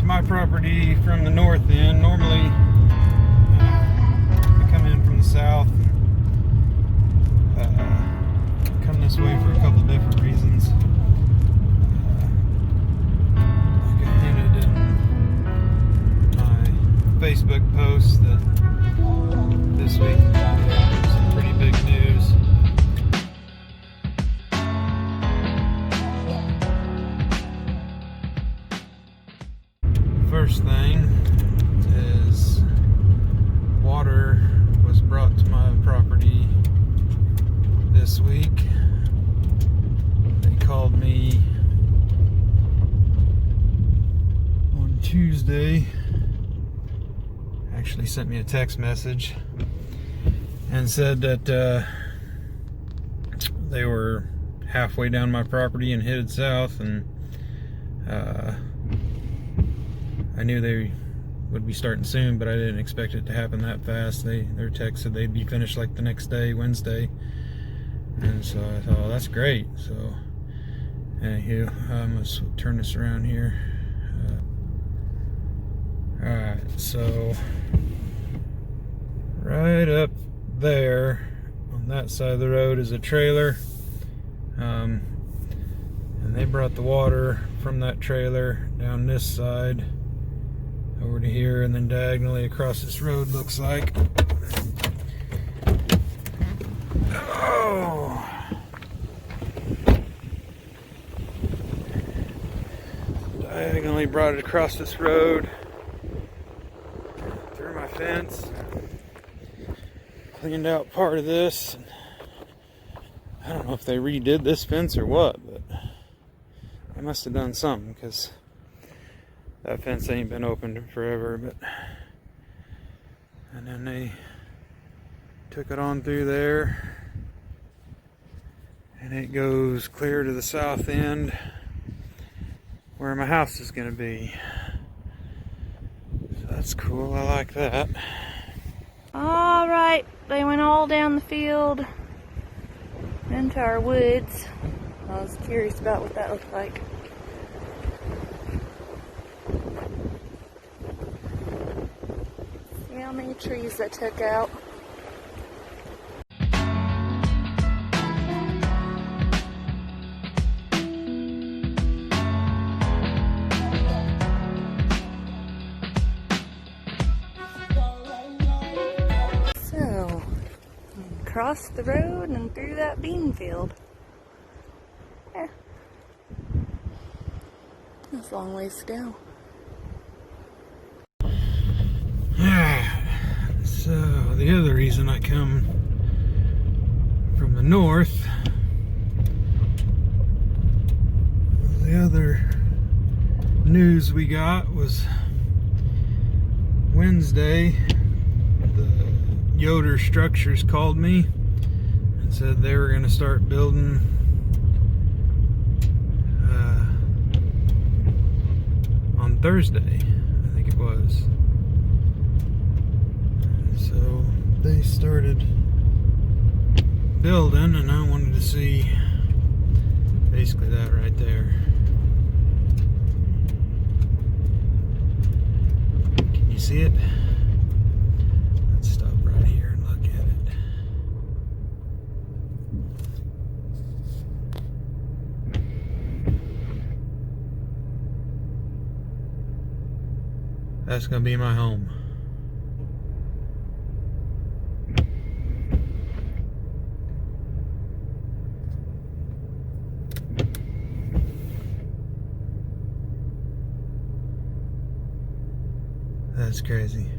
to my property from the north end. Normally, I come in from the south. Come this way for a couple different reasons. Like I hinted in my Facebook post that this week there's some pretty big news. First thing is water was brought to my property this week. They called me on Tuesday, actually sent me a text message and said that they were halfway down my property and headed south, and I knew they would be starting soon, but I didn't expect it to happen that fast. Their text said they'd be finished like the next day, Wednesday. And so I thought, oh, that's great. So, anywho, I'm going to turn this around here. Alright, so right up there on that side of the road is a trailer. And they brought the water from that trailer down this side over to here, and then diagonally across this road, looks like. Oh! Diagonally brought it across this road, through my fence, cleaned out part of this. I don't know if they redid this fence or what, but they must have done something, because that fence ain't been opened in forever. But and then they took it on through there, and it goes clear to the south end where my house is going to be. So that's cool. I like that. All right, they went all down the field into our woods. I was curious about what that looked like. See how many trees that took out. So, across the road and through that bean field. Yeah. That's a long ways to go. So the other reason I come from the north, the other news we got was Wednesday. The Yoder Structures called me and said they were going to start building on Thursday, I think it was. So they started building, and I wanted to see basically that right there. Can you see it? Let's stop right here and look at it. That's gonna be my home. That's crazy.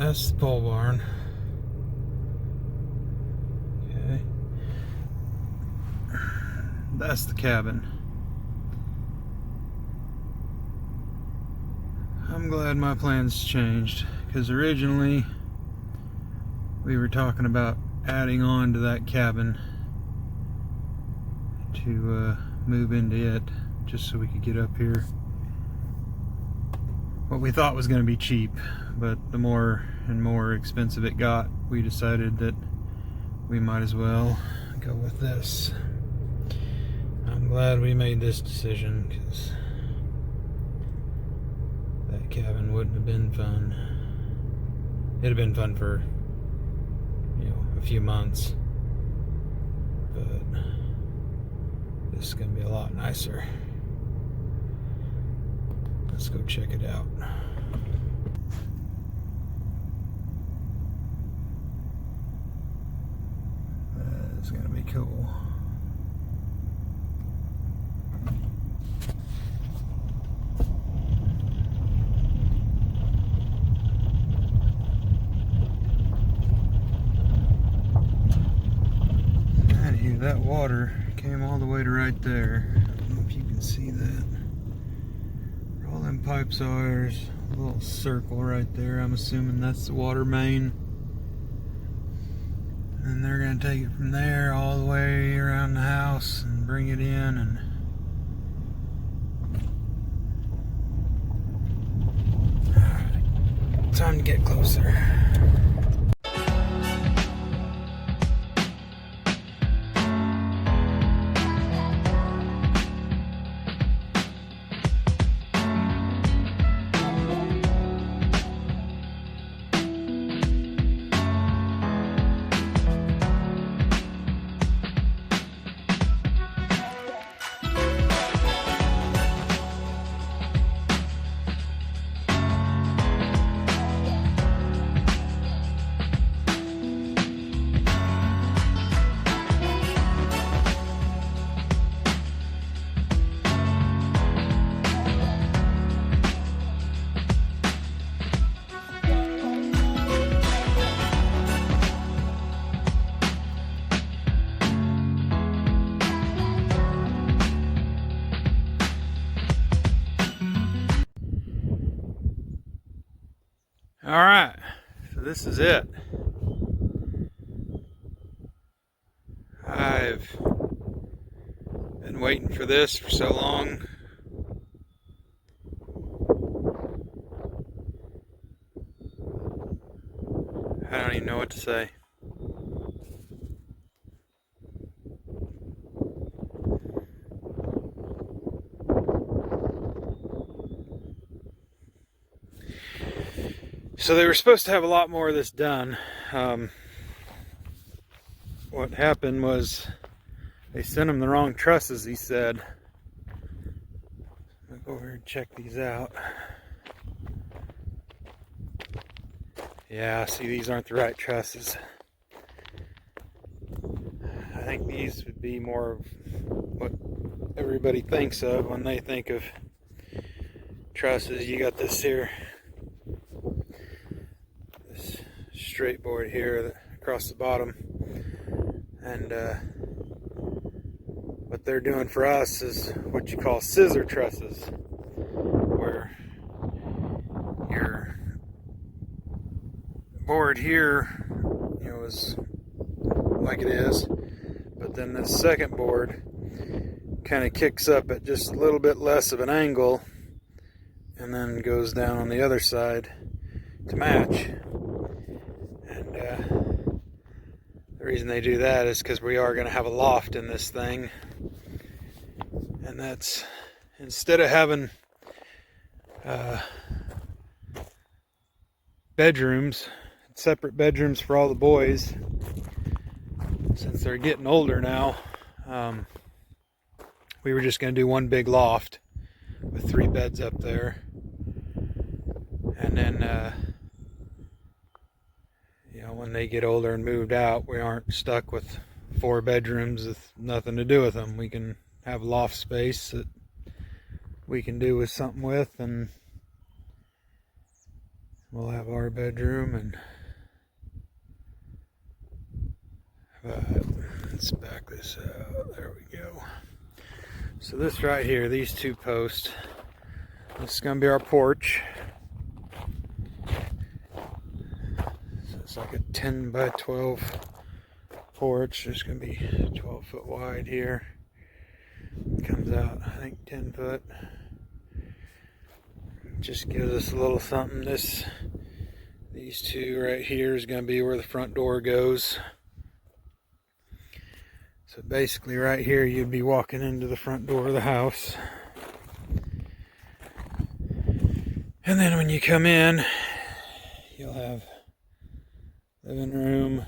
That's the pole barn. Okay. That's the cabin. I'm glad my plans changed, because originally we were talking about adding on to that cabin to move into it, just so we could get up here. What we thought was going to be cheap, but the more and more expensive it got, we decided that we might as well go with this. I'm glad we made this decision, because that cabin wouldn't have been fun. It'd have been fun for, a few months, but this is going to be a lot nicer. Let's go check it out. That's going to be cool. That water came all the way to right there. I don't know if you can see that. Where all them pipes are, there's a little circle right there. I'm assuming that's the water main. And they're going to take it from there all the way around the house and bring it in. And time to get closer. Alright, so this is it. I've been waiting for this for so long. I don't even know what to say. So they were supposed to have a lot more of this done. What happened was they sent him the wrong trusses, he said. I'll go over here and check these out. Yeah, see, these aren't the right trusses. I think these would be more of what everybody thinks of when they think of trusses. You got this here, this straight board here across the bottom, and what they're doing for us is what you call scissor trusses, where your board here, is like it is, but then the second board kind of kicks up at just a little bit less of an angle and then goes down on the other side to match. And the reason they do that is because we are going to have a loft in this thing, and that's, instead of having bedrooms, separate bedrooms for all the boys, since they're getting older now, we were just going to do one big loft with 3 beds up there, and then when they get older and moved out, we aren't stuck with 4 bedrooms with nothing to do with them. We can have loft space that we can do with something with, and we'll have our bedroom. And let's back this out. There we go. So this right here, these two posts, this is going to be our porch. So it's like a 10 by 12 porch. There's going to be 12 foot wide here. It comes out, I think, 10 foot. Just gives us a little something. These two right here is going to be where the front door goes. So basically right here you'd be walking into the front door of the house. And then when you come in, you'll have living room,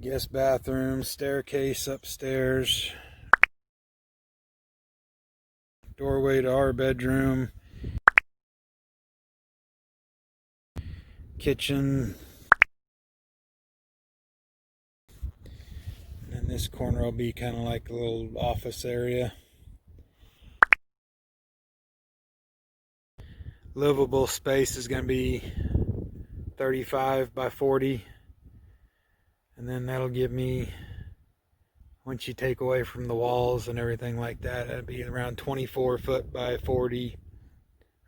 guest bathroom, staircase upstairs, doorway to our bedroom, kitchen. And this corner will be kind of like a little office area. Livable space is going to be 35 by 40. And then that'll give me, once you take away from the walls and everything like that, that'd be around 24 foot by 40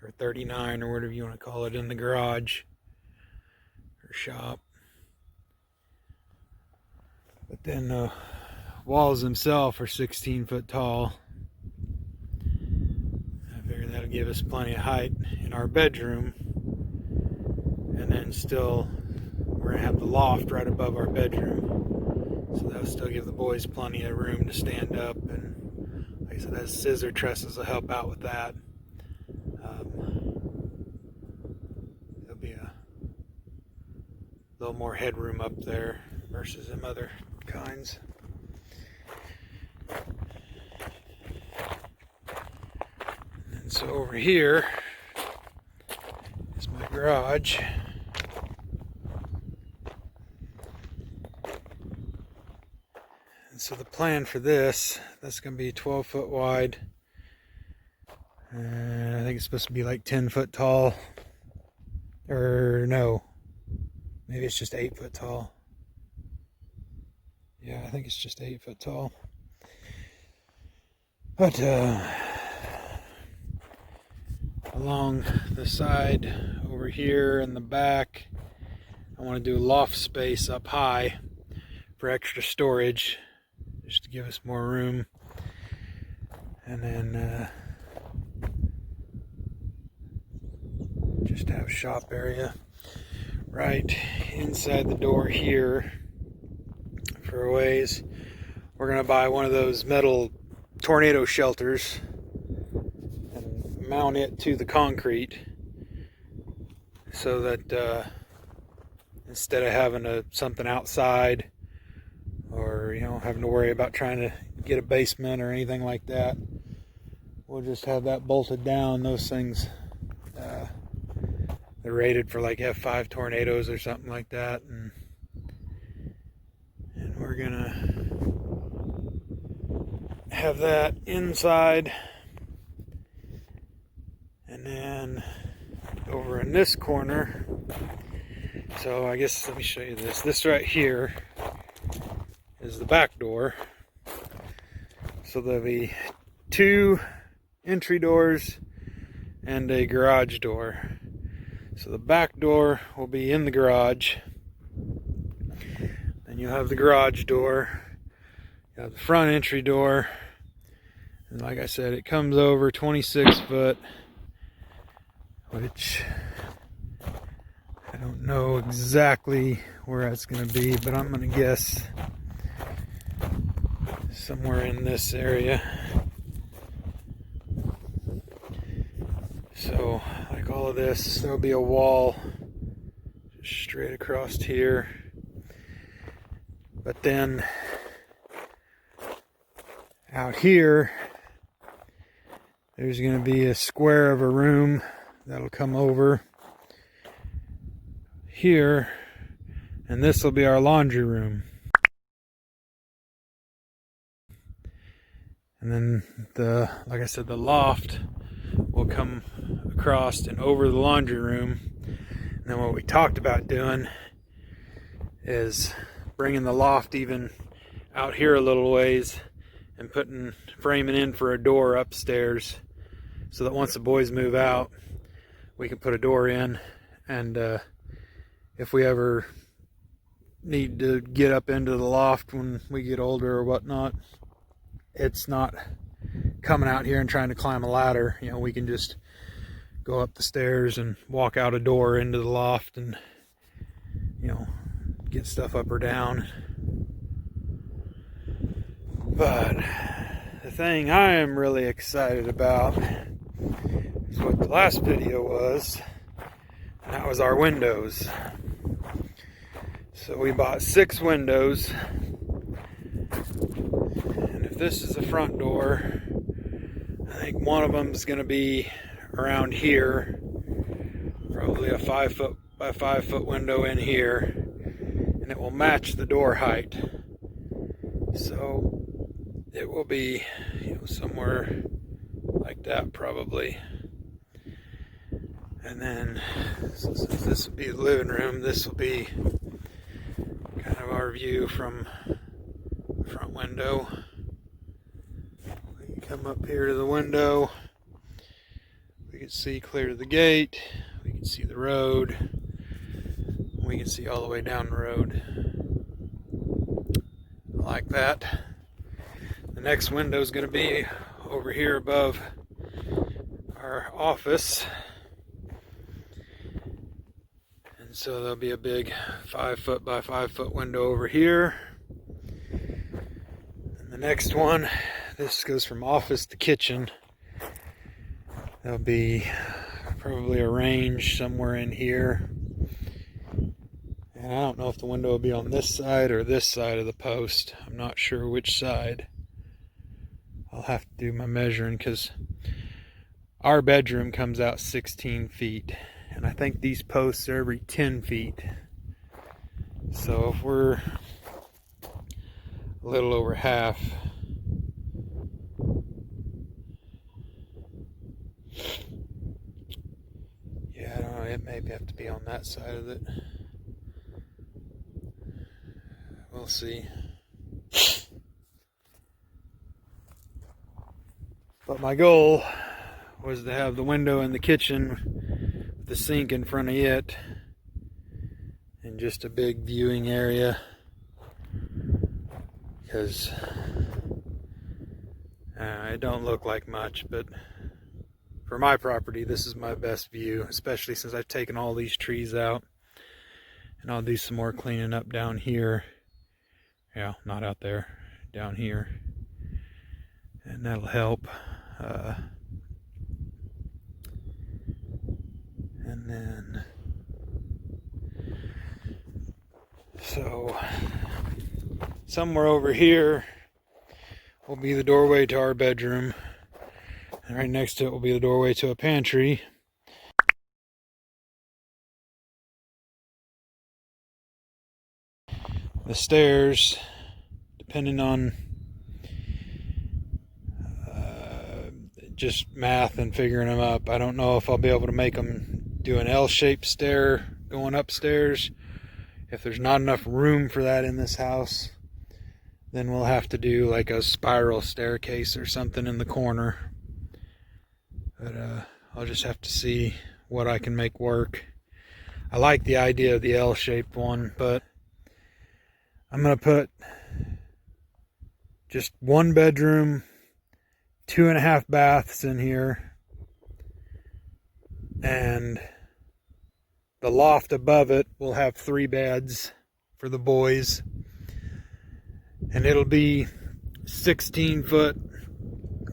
or 39 or whatever you want to call it in the garage or shop. But then the walls themselves are 16 foot tall. I figure that'll give us plenty of height in our bedroom. And then still, we're going to have the loft right above our bedroom. So that'll still give the boys plenty of room to stand up. And like I said, those scissor trusses will help out with that. There'll be a little more headroom up there versus them other kinds. And so over here is my garage. And so the plan for this, that's going to be 12 foot wide. And I think it's supposed to be like 10 foot tall. Or no, maybe it's just 8 foot tall. Yeah, I think it's just 8 foot tall. But along the side over here in the back, I want to do loft space up high for extra storage, just to give us more room. And then just have shop area right inside the door here. For a ways, we're going to buy one of those metal tornado shelters and mount it to the concrete so that instead of having something outside, or having to worry about trying to get a basement or anything like that, we'll just have that bolted down. Those things, they're rated for like F5 tornadoes or something like that, and we're gonna have that inside. And then over in this corner, so I guess let me show you this right here is the back door. So there'll be 2 entry doors and a garage door. So the back door will be in the garage. Then you'll have the garage door. You have the front entry door. And like I said, it comes over 26 foot, which I don't know exactly where that's going to be, but I'm going to guess somewhere in this area. So like all of this, there'll be a wall just straight across here. But then out here, there's going to be a square of a room that'll come over here, and this will be our laundry room. And then like I said, the loft will come across and over the laundry room. And then what we talked about doing is bringing the loft even out here a little ways and framing in for a door upstairs, so that once the boys move out, we can put a door in, and if we ever need to get up into the loft when we get older or whatnot, it's not coming out here and trying to climb a ladder. You know, we can just go up the stairs and walk out a door into the loft and, you know, get stuff up or down. But the thing I am really excited about is what the last video was, and that was our windows. So we bought 6 windows, and if this is the front door, I think one of them is going to be around here, probably a 5 foot by 5 foot window in here, and it will match the door height. So it will be, you know, somewhere like that probably. And then, since this will be the living room, this will be kind of our view from the front window. We can come up here to the window. We can see clear to the gate. We can see the road. We can see all the way down the road. I like that. The next window is going to be over here above our office. And so there'll be a big 5 foot by 5 foot window over here. And the next one, this goes from office to kitchen. There'll be probably a range somewhere in here. And I don't know if the window will be on this side or this side of the post. I'm not sure which side. I'll have to do my measuring, because our bedroom comes out 16 feet. And I think these posts are every 10 feet. So if we're a little over half, yeah, I don't know, it may have to be on that side of it. We'll see. But my goal was to have the window in the kitchen with the sink in front of it and just a big viewing area, because it don't look like much, but for my property this is my best view, especially since I've taken all these trees out. And I'll do some more cleaning up down here. Yeah, not out there, down here, and that'll help. And then, so somewhere over here will be the doorway to our bedroom, and right next to it will be the doorway to a pantry. The stairs, depending on just math and figuring them up, I don't know if I'll be able to make them do an L-shaped stair going upstairs. If there's not enough room for that in this house, then we'll have to do like a spiral staircase or something in the corner. But I'll just have to see what I can make work. I like the idea of the L-shaped one, but I'm going to put just 1 bedroom, 2.5 baths in here, and the loft above it will have 3 beds for the boys, and it'll be 16 foot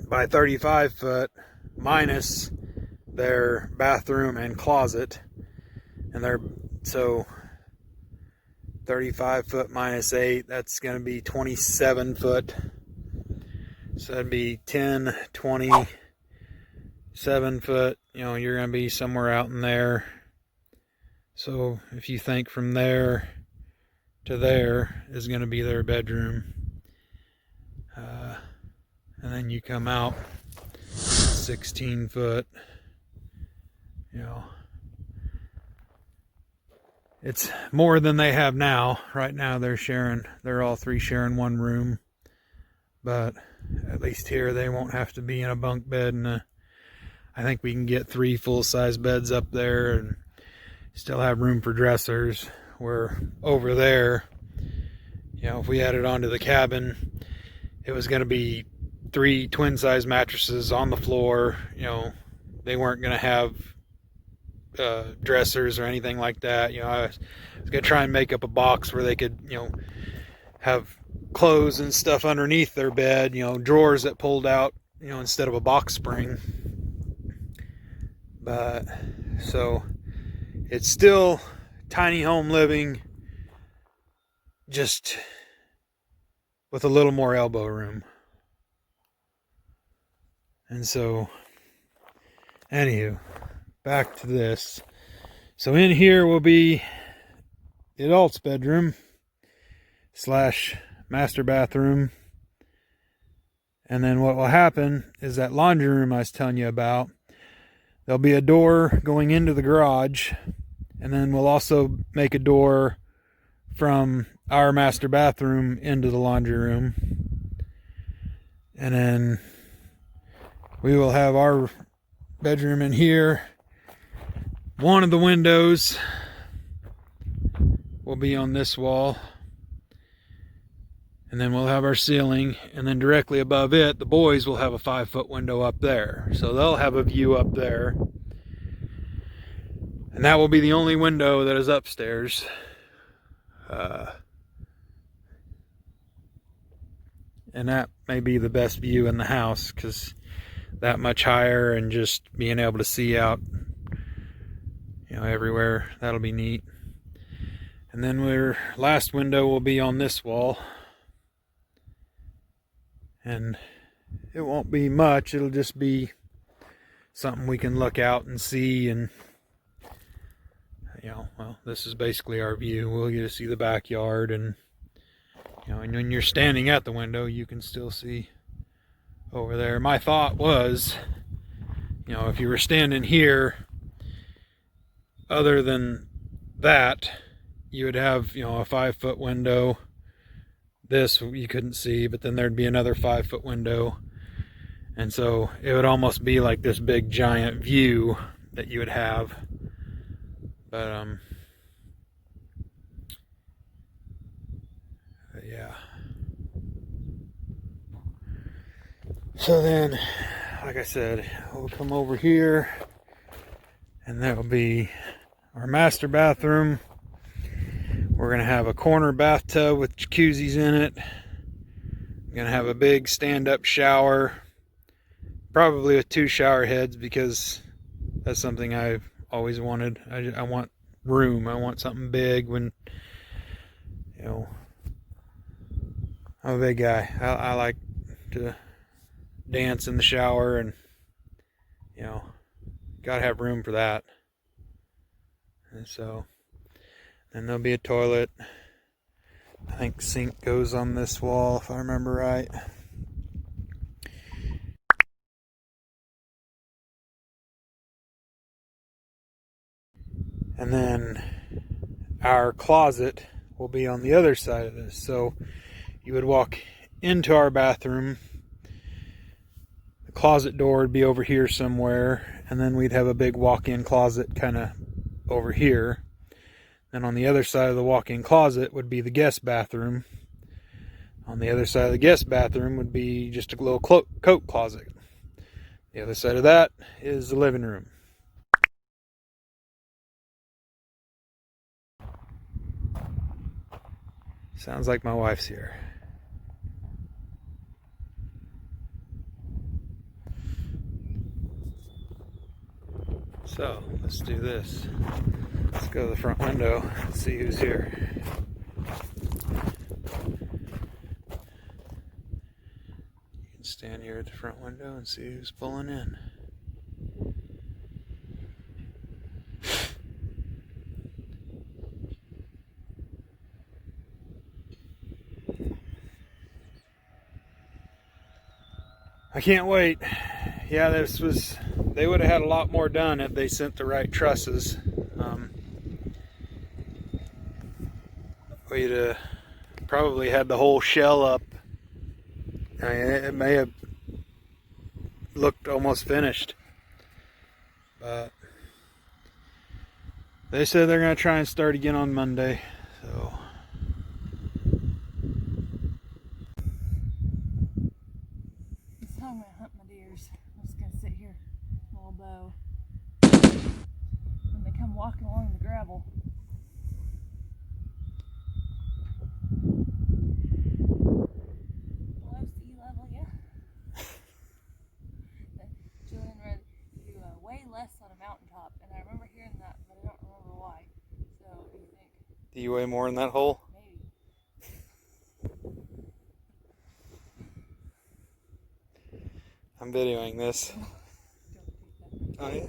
by 35 foot minus their bathroom and closet, and so 35 foot minus 8, that's going to be 27 foot. So that'd be 10, 27 foot. You know, you're going to be somewhere out in there. So if you think from there to there is going to be their bedroom. And then you come out, let's 16 foot. You know, it's more than they have now. Right now they're all three sharing one room. But at least here they won't have to be in a bunk bed, and I think we can get 3 full-size beds up there and still have room for dressers. Where over there, you know, if we added onto the cabin, it was going to be 3 twin-size mattresses on the floor. You know, they weren't going to have dressers or anything like that. You know, I was going to try and make up a box where they could, you know, have clothes and stuff underneath their bed, you know, drawers that pulled out, you know, instead of a box spring. But so it's still tiny home living, just with a little more elbow room. And so, anywho, back to this. So in here will be the adult's bedroom / master bathroom. And then what will happen is that laundry room I was telling you about, there'll be a door going into the garage, and then we'll also make a door from our master bathroom into the laundry room. And then we will have our bedroom in here. One of the windows will be on this wall. And then we'll have our ceiling, and then directly above it, the boys will have a 5-foot window up there. So they'll have a view up there. And that will be the only window that is upstairs. And that may be the best view in the house, because that much higher and just being able to see out, you know, everywhere. That'll be neat. And then our last window will be on this wall. And it won't be much, it'll just be something we can look out and see, and you know, well, this is basically our view. We'll get to see the backyard, and you know, and when you're standing at the window, you can still see over there. My thought was, you know, if you were standing here, other than that, you would have, you know, a 5-foot window. This you couldn't see, but then there'd be another 5-foot window, and so it would almost be like this big giant view that you would have. But yeah. So then, like I said, we'll come over here, and that will be our master bathroom. We're going to have a corner bathtub with jacuzzis in it. I'm going to have a big stand-up shower, probably with 2 shower heads, because that's something I've always wanted. I want room. I want something big when, you know, I'm a big guy. I like to dance in the shower, and, you know, gotta have room for that. And so then there'll be a toilet. I think sink goes on this wall, if I remember right. And then our closet will be on the other side of this. So you would walk into our bathroom. The closet door would be over here somewhere. And then we'd have a big walk-in closet kind of over here. Then on the other side of the walk-in closet would be the guest bathroom. On the other side of the guest bathroom would be just a little coat closet. The other side of that is the living room. Sounds like my wife's here. So, let's do this. Let's go to the front window and see who's here. You can stand here at the front window and see who's pulling in. I can't wait. Yeah, they would have had a lot more done if they sent the right trusses. We'd probably had the whole shell up. I mean, it may have looked almost finished, but they said they're going to try and start again on Monday. So this time I'm going to hunt my deers. I'm just going to sit here, little bow. When they come walking along the gravel. Below sea level, yeah. Julian read you way less on a mountaintop, and I remember hearing that, but I don't remember why. So, what do you think? do you weigh more in that hole? Maybe. I'm videoing this. Don't take that. Oh, yeah.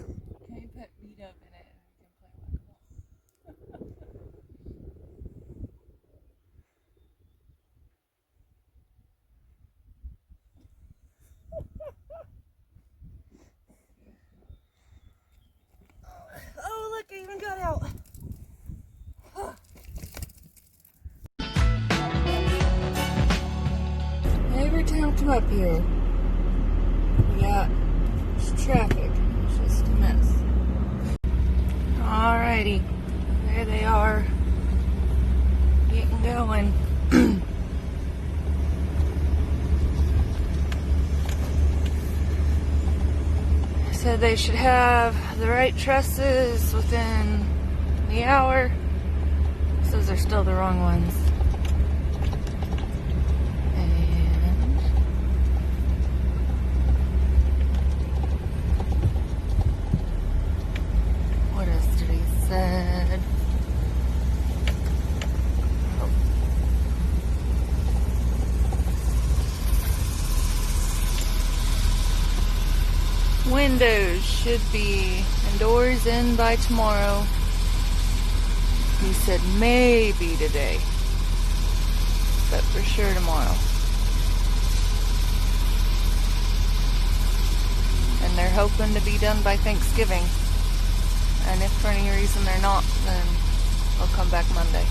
Can you put beat up in it and we can play whack-a-mole? Oh, look, I even got out. Every time I come up here, we got traffic. It's just a mess. Alrighty, there they are, getting going. Said they should have the right trusses within the hour. Those are still the wrong ones. And what else did he said? Windows should be indoors in by tomorrow. He said maybe today, but for sure tomorrow. And they're hoping to be done by Thanksgiving. And if for any reason they're not, then they'll come back Monday.